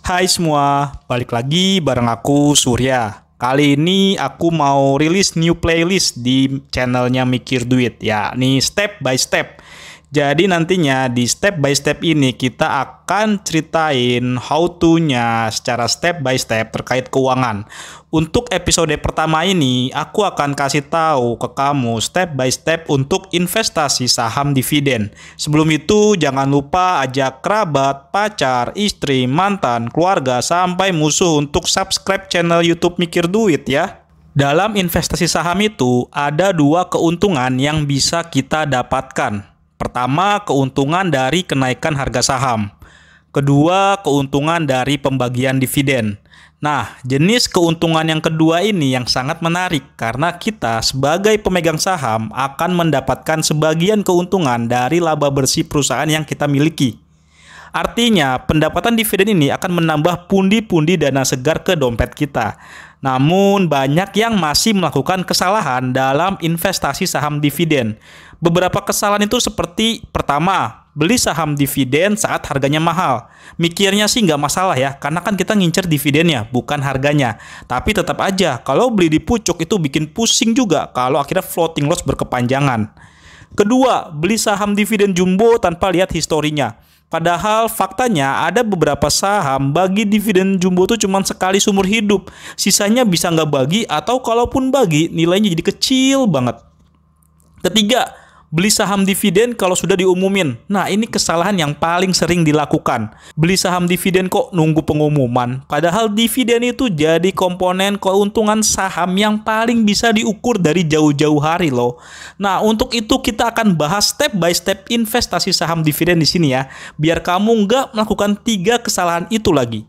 Hai semua, balik lagi bareng aku Surya. Kali ini aku mau rilis new playlist di channelnya Mikir Duit, yakni Step by Step. Jadi nantinya di Step by Step ini kita akan ceritain how to-nya secara step by step terkait keuangan. Untuk episode pertama ini, aku akan kasih tahu ke kamu step by step untuk investasi saham dividen. Sebelum itu, jangan lupa ajak kerabat, pacar, istri, mantan, keluarga, sampai musuh untuk subscribe channel YouTube Mikir Duit ya. Dalam investasi saham itu, ada dua keuntungan yang bisa kita dapatkan. Pertama, keuntungan dari kenaikan harga saham. Kedua, keuntungan dari pembagian dividen. Nah, jenis keuntungan yang kedua ini yang sangat menarik karena kita sebagai pemegang saham akan mendapatkan sebagian keuntungan dari laba bersih perusahaan yang kita miliki. Artinya, pendapatan dividen ini akan menambah pundi-pundi dana segar ke dompet kita. Namun, banyak yang masih melakukan kesalahan dalam investasi saham dividen. Beberapa kesalahan itu seperti, pertama, beli saham dividen saat harganya mahal. Mikirnya sih nggak masalah ya, karena kan kita ngincer dividennya, bukan harganya. Tapi tetap aja, kalau beli di pucuk itu bikin pusing juga kalau akhirnya floating loss berkepanjangan. Kedua, beli saham dividen jumbo tanpa lihat historinya. Padahal faktanya ada beberapa saham bagi dividen jumbo itu cuma sekali seumur hidup. Sisanya bisa nggak bagi atau kalaupun bagi nilainya jadi kecil banget. Ketiga, beli saham dividen kalau sudah diumumin. Nah, ini kesalahan yang paling sering dilakukan. Beli saham dividen kok nunggu pengumuman. Padahal dividen itu jadi komponen keuntungan saham yang paling bisa diukur dari jauh-jauh hari loh. Nah, untuk itu kita akan bahas step by step investasi saham dividen di sini ya. Biar kamu nggak melakukan 3 kesalahan itu lagi.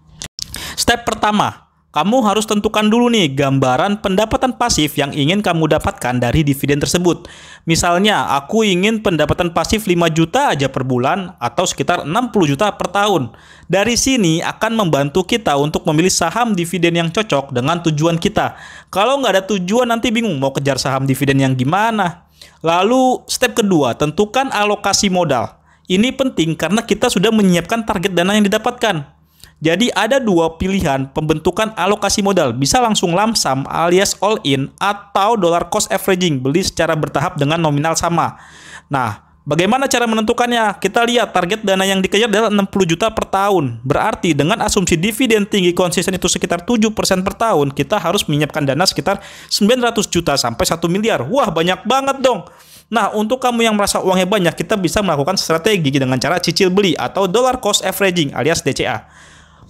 Step pertama, kamu harus tentukan dulu nih gambaran pendapatan pasif yang ingin kamu dapatkan dari dividen tersebut. Misalnya, aku ingin pendapatan pasif 5 juta aja per bulan atau sekitar 60 juta per tahun. Dari sini akan membantu kita untuk memilih saham dividen yang cocok dengan tujuan kita. Kalau nggak ada tujuan nanti bingung mau kejar saham dividen yang gimana. Lalu, step kedua, tentukan alokasi modal. Ini penting karena kita sudah menyiapkan target dana yang didapatkan. Jadi ada 2 pilihan pembentukan alokasi modal, bisa langsung lump sum alias all in atau dollar cost averaging, beli secara bertahap dengan nominal sama. Nah, bagaimana cara menentukannya? Kita lihat target dana yang dikejar adalah 60 juta per tahun. Berarti dengan asumsi dividen tinggi konsisten itu sekitar 7% per tahun, kita harus menyiapkan dana sekitar 900 juta sampai 1 miliar. Wah, banyak banget dong. Nah, untuk kamu yang merasa uangnya banyak, kita bisa melakukan strategi dengan cara cicil beli atau dollar cost averaging alias DCA.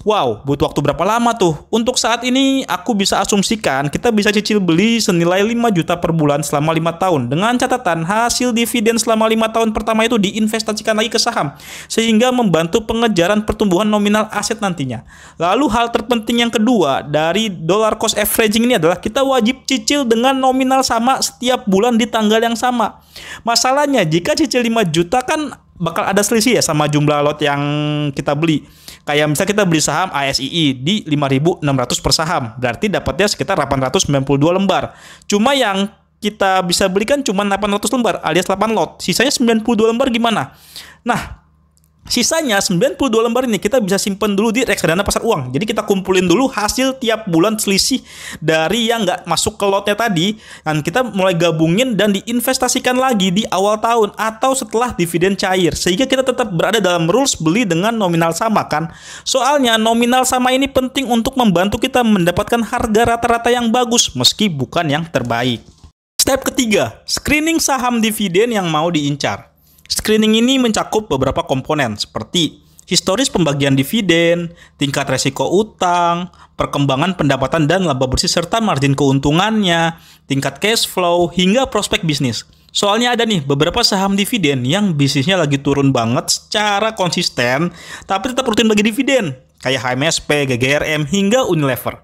Wow, butuh waktu berapa lama tuh? Untuk saat ini, aku bisa asumsikan kita bisa cicil beli senilai 5 juta per bulan selama 5 tahun. Dengan catatan, hasil dividen selama 5 tahun pertama itu diinvestasikan lagi ke saham. Sehingga membantu pengejaran pertumbuhan nominal aset nantinya. Lalu hal terpenting yang kedua dari dollar cost averaging ini adalah kita wajib cicil dengan nominal sama setiap bulan di tanggal yang sama. Masalahnya, jika cicil 5 juta kan bakal ada selisih ya sama jumlah lot yang kita beli. Kayak misalnya kita beli saham ASII di 5.600 per saham. Berarti dapatnya sekitar 892 lembar. Cuma yang kita bisa belikan cuma 800 lembar alias 8 lot. Sisanya 92 lembar gimana? Nah, sisanya 92 lembar ini kita bisa simpan dulu di reksadana pasar uang. Jadi kita kumpulin dulu hasil tiap bulan selisih dari yang nggak masuk ke lotnya tadi. Dan kita mulai gabungin dan diinvestasikan lagi di awal tahun atau setelah dividen cair. Sehingga kita tetap berada dalam rules beli dengan nominal sama kan. Soalnya nominal sama ini penting untuk membantu kita mendapatkan harga rata-rata yang bagus meski bukan yang terbaik. Step ketiga, screening saham dividen yang mau diincar. Screening ini mencakup beberapa komponen seperti historis pembagian dividen, tingkat resiko utang, perkembangan pendapatan dan laba bersih serta margin keuntungannya, tingkat cash flow, hingga prospek bisnis. Soalnya ada nih beberapa saham dividen yang bisnisnya lagi turun banget secara konsisten, tapi tetap rutin bagi dividen, kayak HMSP, GGRM, hingga Unilever.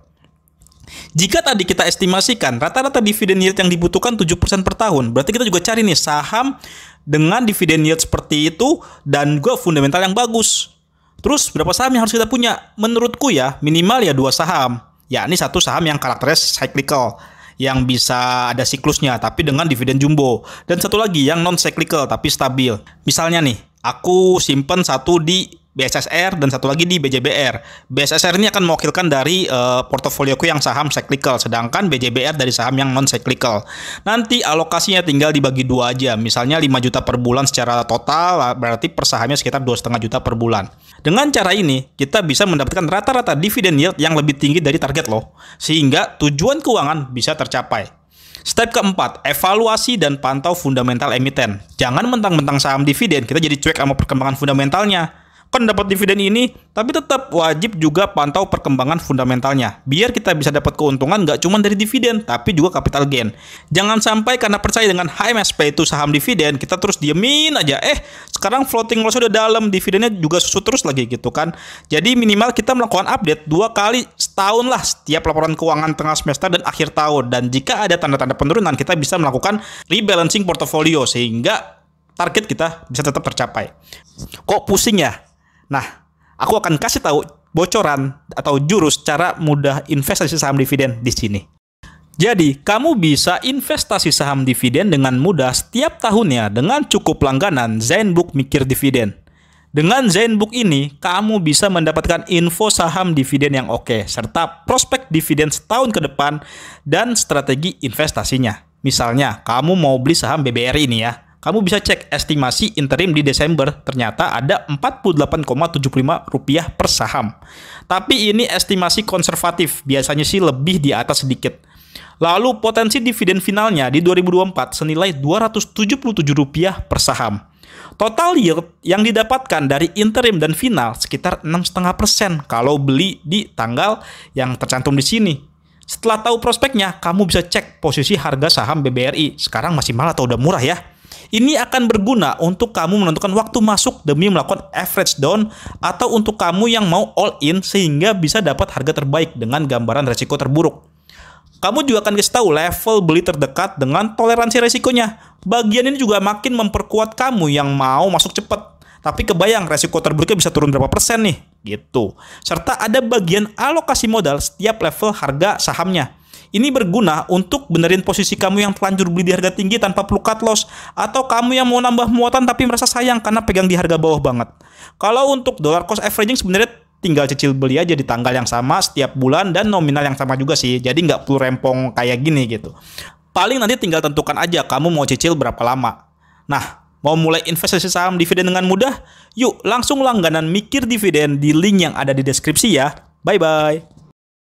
Jika tadi kita estimasikan rata-rata dividen yield yang dibutuhkan 7% per tahun, berarti kita juga cari nih saham dengan dividen yield seperti itu dan juga fundamental yang bagus. Terus berapa saham yang harus kita punya? Menurutku ya minimal ya 2 saham. Yakni 1 saham yang karakternya cyclical, yang bisa ada siklusnya tapi dengan dividen jumbo. Dan 1 lagi yang non cyclical tapi stabil. Misalnya nih, aku simpen 1 di BSSR, dan satu lagi di BJBR. BSSR ini akan mewakilkan dari portofolioku yang saham cyclical, sedangkan BJBR dari saham yang non cyclical. Nanti alokasinya tinggal dibagi dua aja, misalnya 5 juta per bulan secara total, berarti per sahamnya sekitar 2,5 juta per bulan. Dengan cara ini, kita bisa mendapatkan rata-rata dividen yield yang lebih tinggi dari target loh, sehingga tujuan keuangan bisa tercapai. Step keempat, evaluasi dan pantau fundamental emiten. Jangan mentang-mentang saham dividen, kita jadi cuek sama perkembangan fundamentalnya. Kan dapat dividen ini, tapi tetap wajib juga pantau perkembangan fundamentalnya. Biar kita bisa dapat keuntungan nggak cuma dari dividen, tapi juga capital gain. Jangan sampai karena percaya dengan HMSP itu saham dividen, kita terus diemin aja. Sekarang floating loss udah dalam, dividennya juga susu terus lagi gitu kan. Jadi minimal kita melakukan update 2 kali setahun lah, setiap laporan keuangan tengah semester dan akhir tahun. Dan jika ada tanda-tanda penurunan, kita bisa melakukan rebalancing portofolio sehingga target kita bisa tetap tercapai. Kok pusing ya? Nah, aku akan kasih tahu bocoran atau jurus cara mudah investasi saham dividen di sini. Jadi, kamu bisa investasi saham dividen dengan mudah setiap tahunnya dengan cukup langganan Zenbook Mikir Dividen. Dengan Zenbook ini, kamu bisa mendapatkan info saham dividen yang oke, serta prospek dividen setahun ke depan dan strategi investasinya. Misalnya, kamu mau beli saham BBRI ini ya. Kamu bisa cek estimasi interim di Desember, ternyata ada Rp48,75 per saham. Tapi ini estimasi konservatif, biasanya sih lebih di atas sedikit. Lalu potensi dividen finalnya di 2024 senilai Rp277 per saham. Total yield yang didapatkan dari interim dan final sekitar 6,5% kalau beli di tanggal yang tercantum di sini. Setelah tahu prospeknya, kamu bisa cek posisi harga saham BBRI. Sekarang masih mahal atau udah murah ya? Ini akan berguna untuk kamu menentukan waktu masuk demi melakukan average down atau untuk kamu yang mau all in sehingga bisa dapat harga terbaik dengan gambaran resiko terburuk. Kamu juga akan kasih tahu level beli terdekat dengan toleransi resikonya. Bagian ini juga makin memperkuat kamu yang mau masuk cepat. Tapi kebayang resiko terburuknya bisa turun berapa persen nih, gitu. Serta ada bagian alokasi modal setiap level harga sahamnya. Ini berguna untuk benerin posisi kamu yang telanjur beli di harga tinggi tanpa perlu cut loss, atau kamu yang mau nambah muatan tapi merasa sayang karena pegang di harga bawah banget. Kalau untuk dollar cost averaging sebenarnya tinggal cicil beli aja di tanggal yang sama setiap bulan dan nominal yang sama juga sih. Jadi nggak perlu rempong kayak gini gitu. Paling nanti tinggal tentukan aja kamu mau cicil berapa lama. Nah, mau mulai investasi saham dividen dengan mudah? Yuk langsung langganan Mikir Dividen di link yang ada di deskripsi ya. Bye-bye.